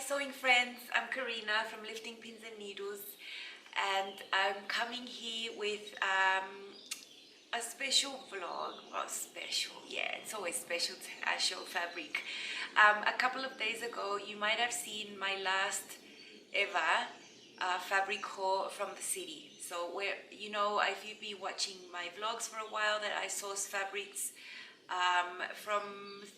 sewing friends, I'm Karina from Lifting Pins and Needles, and I'm coming here with a special vlog. Well, special, yeah, it's always special to show fabric. A couple of days ago you might have seen my last ever fabric haul from the city. So where, you know, if you've been watching my vlogs for a while, that I source fabrics from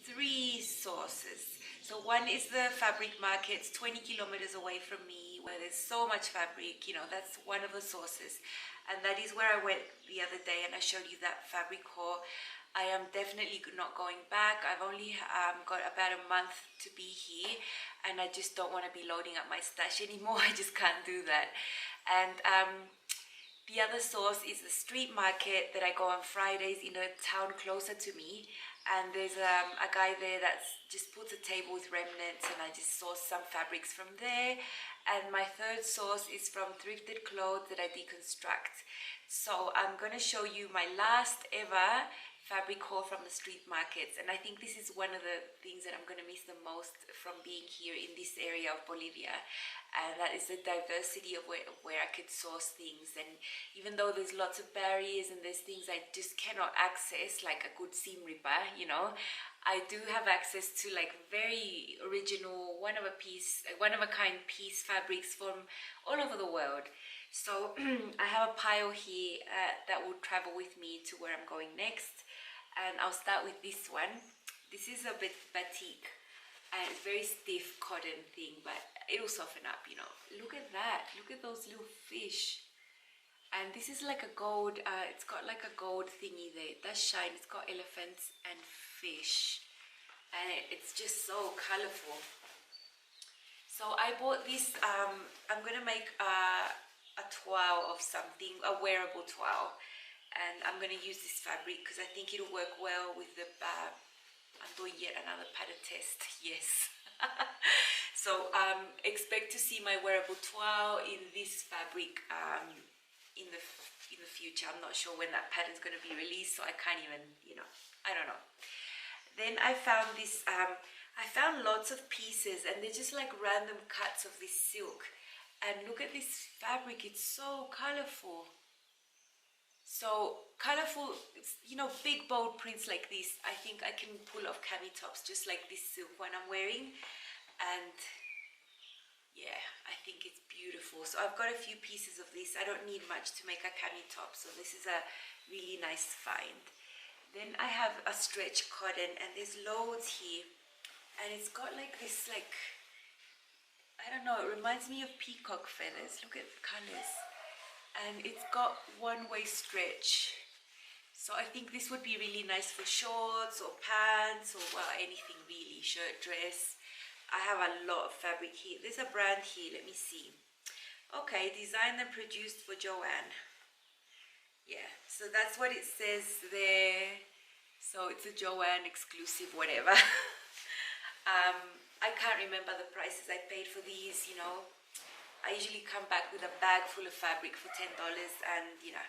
3 sources. So one is the fabric markets 20 kilometers away from me, where there's so much fabric, you know, that's one of the sources. And that is where I went the other day and I showed you that fabric haul. I am definitely not going back. I've only got about a month to be here, and I just don't want to be loading up my stash anymore. I just can't do that. And the other source is the street market that I go on Fridays in a town closer to me, and there's a guy there that just puts a table with remnants, and I just source some fabrics from there. And my third source is from thrifted clothes that I deconstruct. So I'm going to show you my last ever fabric haul from the street markets, and I think this is one of the things that I'm going to miss the most from being here in this area of Bolivia, and that is the diversity of where I could source things. And even though there's lots of barriers and there's things I just cannot access, like a good seam ripper, you know, I do have access to like very original, one of a kind piece fabrics from all over the world. So I have a pile here that will travel with me to where I'm going next, and I'll start with this one. This is a bit batik, and it's very stiff cotton thing, but it'll soften up, you know. Look at that, look at those little fish. And this is like a gold, it's got like a gold thingy there, it does shine. It's got elephants and fish, and it's just so colorful. So I bought this, I'm gonna make a toile of something, a wearable toile, and I'm going to use this fabric because I think it'll work well with the I'm doing yet another pattern test, yes. So expect to see my wearable toile in this fabric in the future. I'm not sure when that pattern's going to be released, so I can't even, you know, I don't know. Then I found this, I found lots of pieces, and they're just like random cuts of this silk. And look at this fabric, it's so colorful. So colorful, you know, big bold prints like this. I think I can pull off cami tops just like this silk one I'm wearing. And yeah, I think it's beautiful. So I've got a few pieces of this. I don't need much to make a cami top, so this is a really nice find. Then I have a stretch cotton, and there's loads here. And it's got like this, like, I don't know, it reminds me of peacock feathers. Look at the colors. And it's got one-way stretch. So I think this would be really nice for shorts or pants or, well, anything really, shirt, dress. I have a lot of fabric here. There's a brand here, let me see. Okay, designed and produced for Joanne. Yeah, so that's what it says there. So it's a Joanne exclusive, whatever. I can't remember the prices I paid for these, you know. I usually come back with a bag full of fabric for $10, and you know.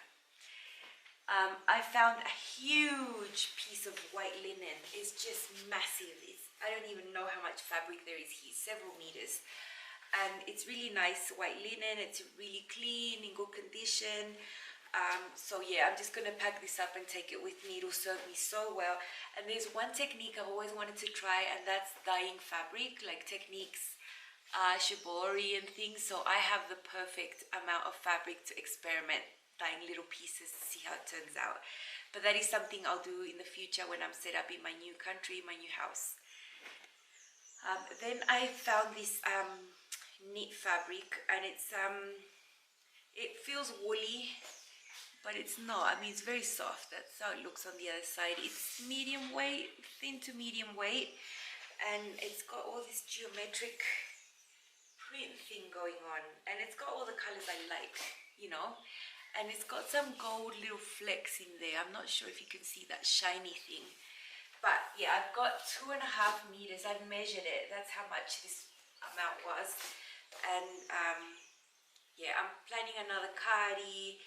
I found a huge piece of white linen. It's just massive. I don't even know how much fabric there is here, several meters. And it's really nice white linen. It's really clean, in good condition. So yeah, I'm just gonna pack this up and take it with me. It'll serve me so well. And there's one technique I've always wanted to try, and that's dyeing fabric, like techniques, shibori and things. So I have the perfect amount of fabric to experiment dyeing little pieces to see how it turns out. But that is something I'll do in the future when I'm set up in my new country, my new house. Then I found this knit fabric, and it's it feels woolly, but it's not. I mean, it's very soft. That's how it looks on the other side. It's medium weight, thin to medium weight, and it's got all this geometric print thing going on, and it's got all the colors I like, you know, and it's got some gold little flecks in there. I'm not sure if you can see that shiny thing, but yeah, I've got 2.5 meters. I've measured it. That's how much this amount was. And yeah, I'm planning another cardi,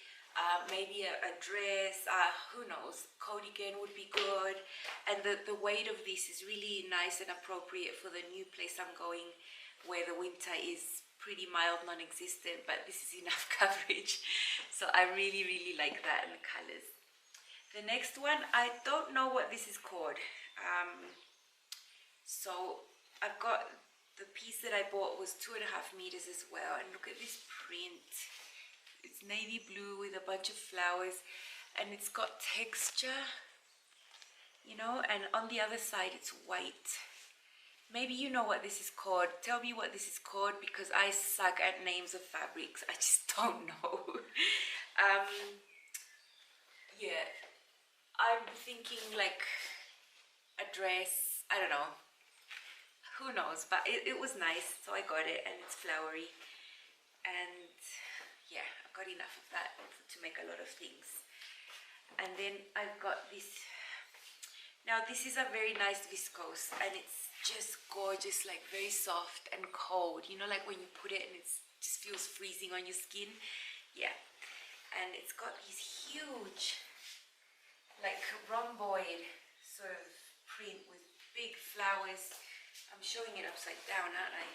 maybe a dress, who knows, cardigan would be good. And the weight of this is really nice and appropriate for the new place I'm going. where the winter is pretty mild, non-existent, but this is enough coverage. So I really, really like that, and the colors. The next one, I don't know what this is called. So I've got the piece that I bought was 2.5 meters as well, and look at this print. It's navy blue with a bunch of flowers, and it's got texture, you know, and on the other side it's white. Maybe you know what this is called. Tell me what this is called, because I suck at names of fabrics. I just don't know. Yeah, I'm thinking like a dress, I don't know. Who knows, but it was nice, so I got it, and it's flowery. And yeah, I got enough of that to make a lot of things. And then I've got this. Now this is a very nice viscose, and it's just gorgeous, like very soft and cold, you know, like when you put it and it just feels freezing on your skin. Yeah, and it's got these huge like rhomboid sort of print with big flowers. I'm showing it upside down, aren't I?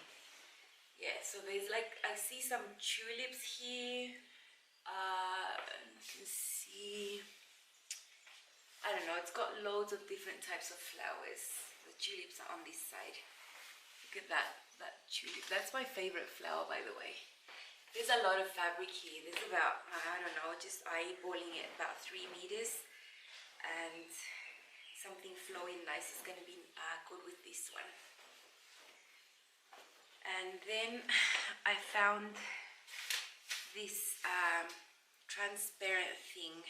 Yeah, so there's like, I see some tulips here. You can see, I don't know, it's got loads of different types of flowers. The tulips are on this side. Look at that tulip. That's my favorite flower, by the way. There's a lot of fabric here. There's about, I don't know, just eyeballing it, about 3 meters. And something flowing nice is going to be good with this one. And then I found this transparent thing.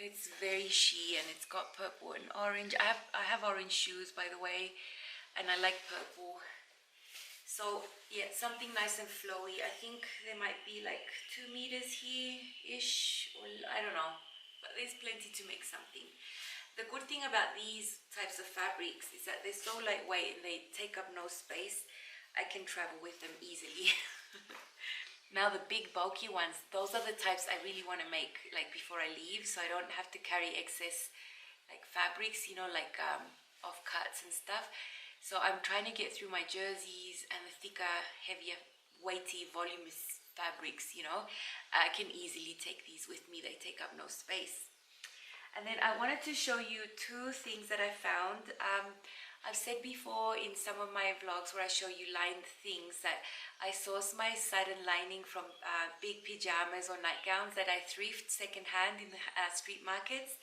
It's very shea, and it's got purple and orange. I have orange shoes, by the way, and I like purple. So yeah, something nice and flowy. I think there might be like 2 meters here-ish, or I don't know, but there's plenty to make something. The good thing about these types of fabrics is that they're so lightweight and they take up no space. I can travel with them easily. Now the big bulky ones, those are the types I really want to make like before I leave, so I don't have to carry excess like fabrics, you know, like offcuts and stuff. So I'm trying to get through my jerseys and the thicker, heavier, weighty, voluminous fabrics, you know. I can easily take these with me. They take up no space. And then I wanted to show you 2 things that I found. I've said before in some of my vlogs where I show you lined things that I source my satin lining from big pajamas or nightgowns that I thrift secondhand in the street markets.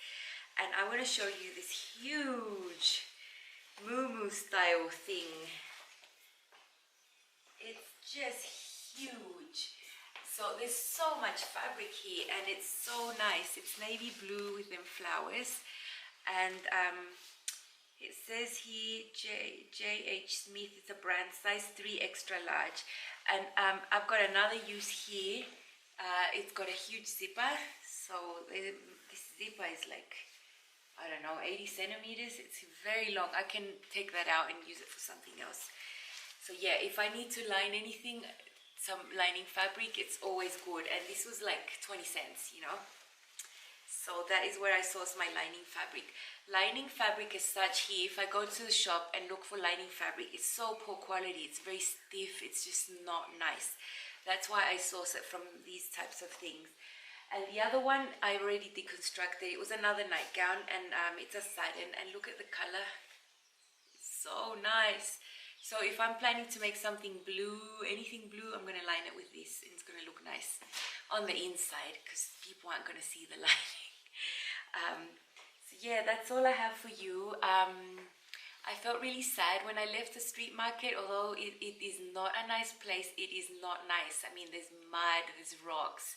And I want to show you this huge muumuu style thing. It's just huge. So there's so much fabric here, and it's so nice. It's navy blue with them flowers, and it says here J.H. Smith. It's a brand, size 3 extra large. And I've got another use here. It's got a huge zipper. So this zipper is like, I don't know, 80 centimeters. It's very long. I can take that out and use it for something else. So yeah, if I need to line anything, some lining fabric, it's always good. And this was like 20 cents, you know. So that is where I source my lining fabric. Lining fabric as such here, if I go to the shop and look for lining fabric, it's so poor quality. It's very stiff. It's just not nice. That's why I source it from these types of things. And the other one, I already deconstructed. It was another nightgown, and it's a satin. And look at the color. It's so nice. So if I'm planning to make something blue, anything blue, I'm going to line it with this. And it's going to look nice on the inside because people aren't going to see the lining. So yeah, that's all I have for you. I felt really sad when I left the street market. Although it is not a nice place, it is not nice. I mean, there's mud, there's rocks,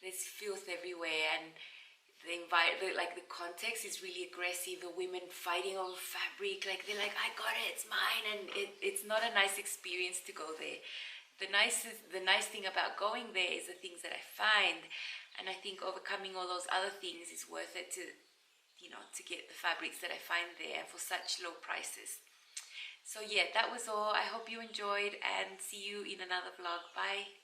there's filth everywhere, and the context is really aggressive. The women fighting over fabric, like they're like, I got it, it's mine, and it's not a nice experience to go there. The nice thing about going there is the things that I find, and I think overcoming all those other things is worth it to, you know, to get the fabrics that I find there for such low prices. So yeah, that was all. I hope you enjoyed, and see you in another vlog. Bye.